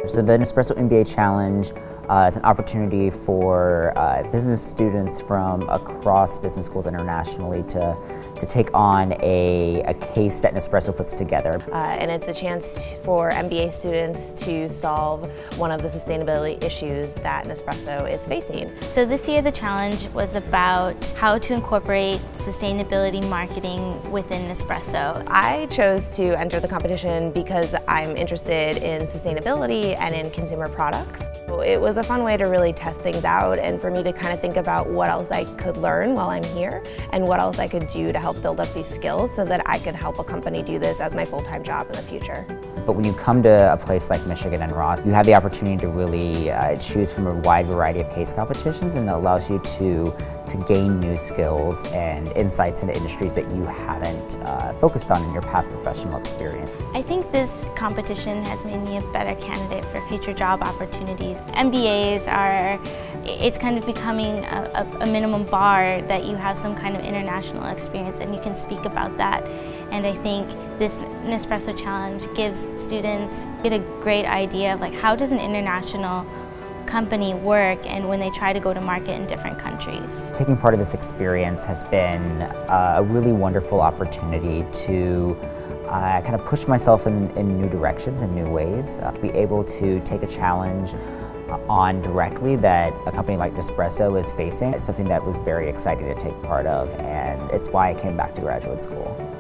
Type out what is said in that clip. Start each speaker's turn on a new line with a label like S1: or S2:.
S1: So the Nespresso MBA Challenge is an opportunity for business students from across business schools internationally to take on a case that Nespresso puts together.
S2: And it's a chance for MBA students to solve one of the sustainability issues that Nespresso is facing.
S3: So this year the challenge was about how to incorporate sustainability marketing within Nespresso.
S2: I chose to enter the competition because I'm interested in sustainability and in consumer products. It was a fun way to really test things out and for me to kind of think about what else I could learn while I'm here and what else I could do to help build up these skills so that I could help a company do this as my full-time job in the future.
S1: But when you come to a place like Michigan and Ross, you have the opportunity to really choose from a wide variety of case competitions, and it allows you to gain new skills and insights into industries that you haven't focused on in your past professional experience.
S3: I think this competition has made me a better candidate for future job opportunities. MBAs it's kind of becoming a minimum bar that you have some kind of international experience and you can speak about that. And I think this Nespresso Challenge gives students a great idea of how does an international company work and when they try to go to market in different countries.
S1: Taking part of this experience has been a really wonderful opportunity to kind of push myself in new directions and new ways. To be able to take a challenge on directly that a company like Nespresso is facing, it's something that was very exciting to take part of, and it's why I came back to graduate school.